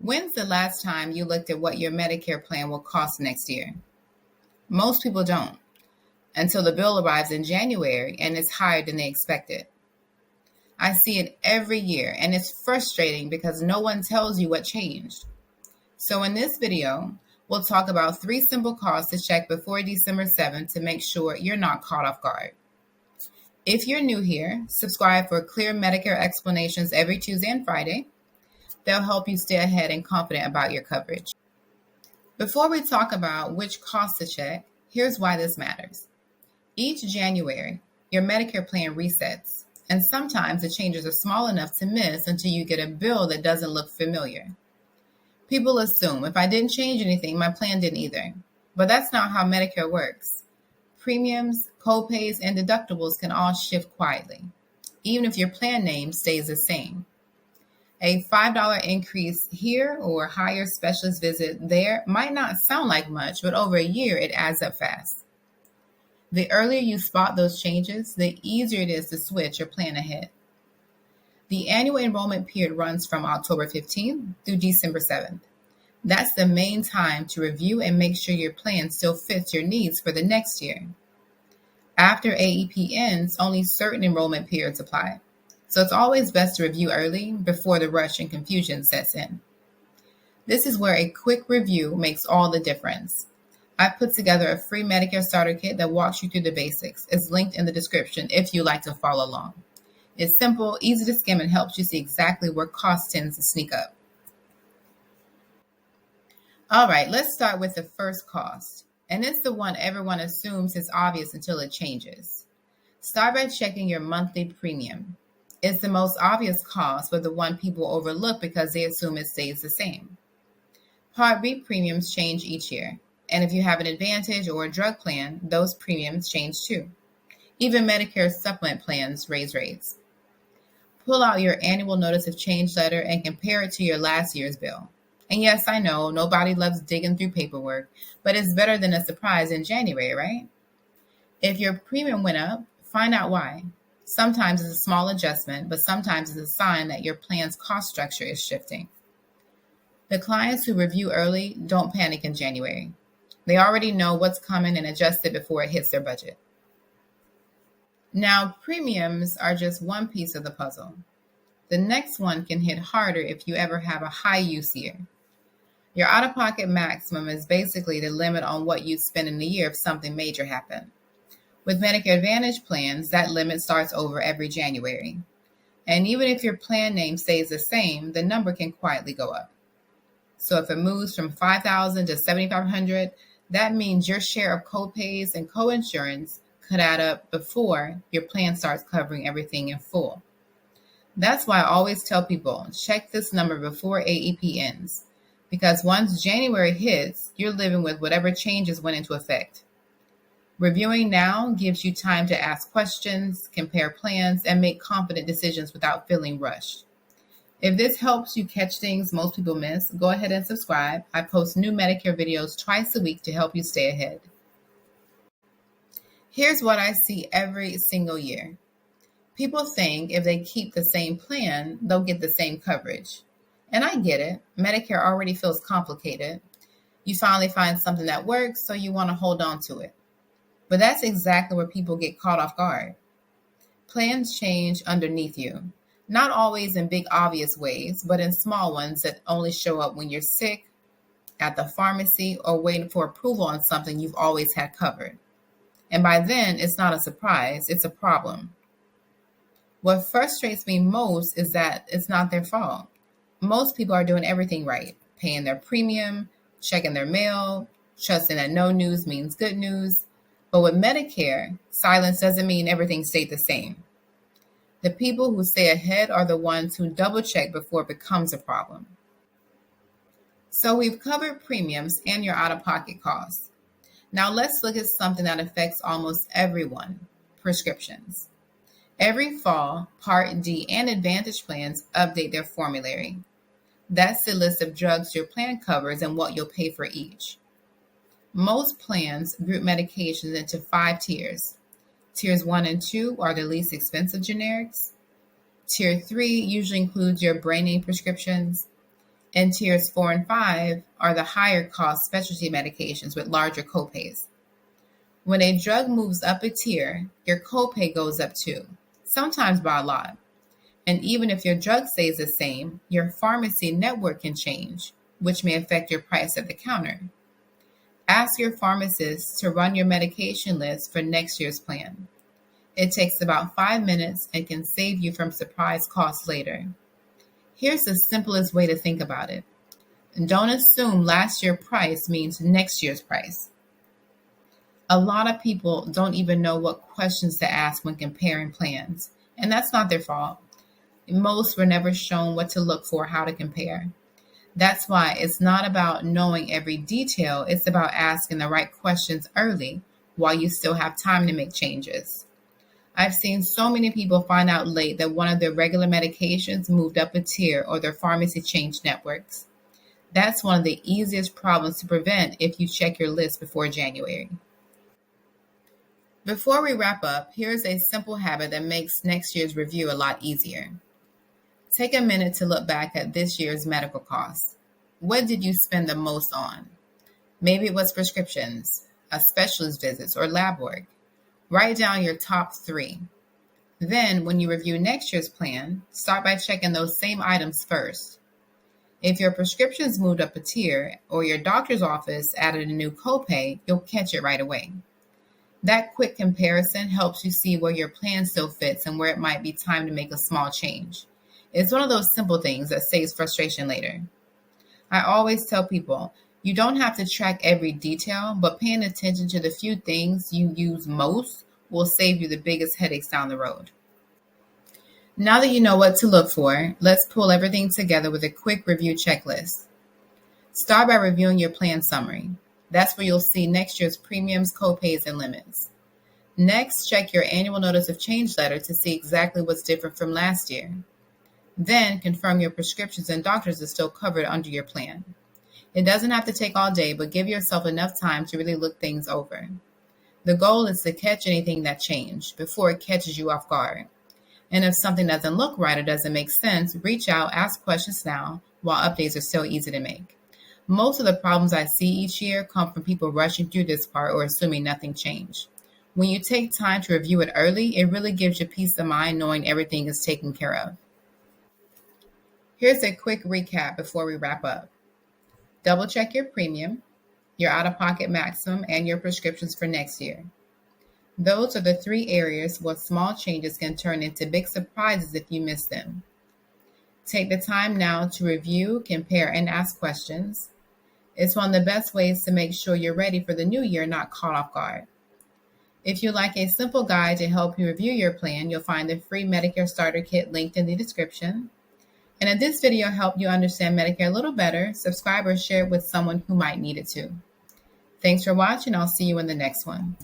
When's the last time you looked at what your Medicare plan will cost next year? Most people don't until the bill arrives in January and it's higher than they expected. I see it every year and it's frustrating because no one tells you what changed. So in this video, we'll talk about 3 simple costs to check before December 7th to make sure you're not caught off guard. If you're new here, subscribe for clear Medicare explanations every Tuesday and Friday. They'll help you stay ahead and confident about your coverage. Before we talk about which costs to check, here's why this matters. Each January, your Medicare plan resets, and sometimes the changes are small enough to miss until you get a bill that doesn't look familiar. People assume if I didn't change anything, my plan didn't either. But that's not how Medicare works. Premiums, copays, and deductibles can all shift quietly, even if your plan name stays the same. A $5 increase here or higher specialist visit there might not sound like much, but over a year it adds up fast. The earlier you spot those changes, the easier it is to switch or plan ahead. The annual enrollment period runs from October 15th through December 7th. That's the main time to review and make sure your plan still fits your needs for the next year. After AEP ends, only certain enrollment periods apply. So it's always best to review early before the rush and confusion sets in. This is where a quick review makes all the difference. I've put together a free Medicare starter kit that walks you through the basics. It's linked in the description if you'd like to follow along. It's simple, easy to skim, and helps you see exactly where cost tends to sneak up. All right, let's start with the first cost. And it's the one everyone assumes is obvious until it changes. Start by checking your monthly premium. It's the most obvious cost, but the one people overlook because they assume it stays the same. Part B premiums change each year. And if you have an Advantage or a drug plan, those premiums change too. Even Medicare supplement plans raise rates. Pull out your annual notice of change letter and compare it to your last year's bill. And yes, I know nobody loves digging through paperwork, but it's better than a surprise in January, right? If your premium went up, find out why. Sometimes it's a small adjustment, but sometimes it's a sign that your plan's cost structure is shifting. The clients who review early don't panic in January. They already know what's coming and adjust it before it hits their budget. Now, premiums are just one piece of the puzzle. The next one can hit harder if you ever have a high use year. Your out-of-pocket maximum is basically the limit on what you'd spend in a year if something major happened. With Medicare Advantage plans, that limit starts over every January. And even if your plan name stays the same, the number can quietly go up. So if it moves from $5,000 to $7,500, that means your share of copays and coinsurance could add up before your plan starts covering everything in full. That's why I always tell people, check this number before AEP ends. Because once January hits, you're living with whatever changes went into effect. Reviewing now gives you time to ask questions, compare plans, and make confident decisions without feeling rushed. If this helps you catch things most people miss, go ahead and subscribe. I post new Medicare videos twice a week to help you stay ahead. Here's what I see every single year. People think if they keep the same plan, they'll get the same coverage. And I get it. Medicare already feels complicated. You finally find something that works, so you want to hold on to it. But that's exactly where people get caught off guard. Plans change underneath you. Not always in big obvious ways, but in small ones that only show up when you're sick, at the pharmacy, or waiting for approval on something you've always had covered. And by then, it's not a surprise, it's a problem. What frustrates me most is that it's not their fault. Most people are doing everything right, paying their premium, checking their mail, trusting that no news means good news. But with Medicare, silence doesn't mean everything stayed the same. The people who stay ahead are the ones who double check before it becomes a problem. So we've covered premiums and your out-of-pocket costs. Now let's look at something that affects almost everyone, prescriptions. Every fall, Part D and Advantage plans update their formulary. That's the list of drugs your plan covers and what you'll pay for each. Most plans group medications into 5 tiers. Tiers 1 and 2 are the least expensive generics. Tier 3 usually includes your brand name prescriptions. And tiers 4 and 5 are the higher cost specialty medications with larger copays. When a drug moves up a tier, your copay goes up too, sometimes by a lot. And even if your drug stays the same, your pharmacy network can change, which may affect your price at the counter. Ask your pharmacist to run your medication list for next year's plan. It takes about 5 minutes and can save you from surprise costs later. Here's the simplest way to think about it. Don't assume last year's price means next year's price. A lot of people don't even know what questions to ask when comparing plans, and that's not their fault. Most were never shown what to look for, how to compare. That's why it's not about knowing every detail, it's about asking the right questions early while you still have time to make changes. I've seen so many people find out late that one of their regular medications moved up a tier or their pharmacy changed networks. That's one of the easiest problems to prevent if you check your list before January. Before we wrap up, here's a simple habit that makes next year's review a lot easier. Take a minute to look back at this year's medical costs. What did you spend the most on? Maybe it was prescriptions, a specialist visits, or lab work. Write down your top 3. Then, when you review next year's plan, start by checking those same items first. If your prescriptions moved up a tier or your doctor's office added a new copay, you'll catch it right away. That quick comparison helps you see where your plan still fits and where it might be time to make a small change. It's one of those simple things that saves frustration later. I always tell people, you don't have to track every detail, but paying attention to the few things you use most will save you the biggest headaches down the road. Now that you know what to look for, let's pull everything together with a quick review checklist. Start by reviewing your plan summary. That's where you'll see next year's premiums, copays, and limits. Next, check your annual notice of change letter to see exactly what's different from last year. Then, confirm your prescriptions and doctors are still covered under your plan. It doesn't have to take all day, but give yourself enough time to really look things over. The goal is to catch anything that changed before it catches you off guard. And if something doesn't look right or doesn't make sense, reach out, ask questions now while updates are still easy to make. Most of the problems I see each year come from people rushing through this part or assuming nothing changed. When you take time to review it early, it really gives you peace of mind knowing everything is taken care of. Here's a quick recap before we wrap up. Double check your premium, your out-of-pocket maximum, and your prescriptions for next year. Those are the 3 areas where small changes can turn into big surprises if you miss them. Take the time now to review, compare, and ask questions. It's one of the best ways to make sure you're ready for the new year, not caught off guard. If you'd like a simple guide to help you review your plan, you'll find the free Medicare Starter Kit linked in the description. And if this video helped you understand Medicare a little better, subscribe or share it with someone who might need it too. Thanks for watching. I'll see you in the next one.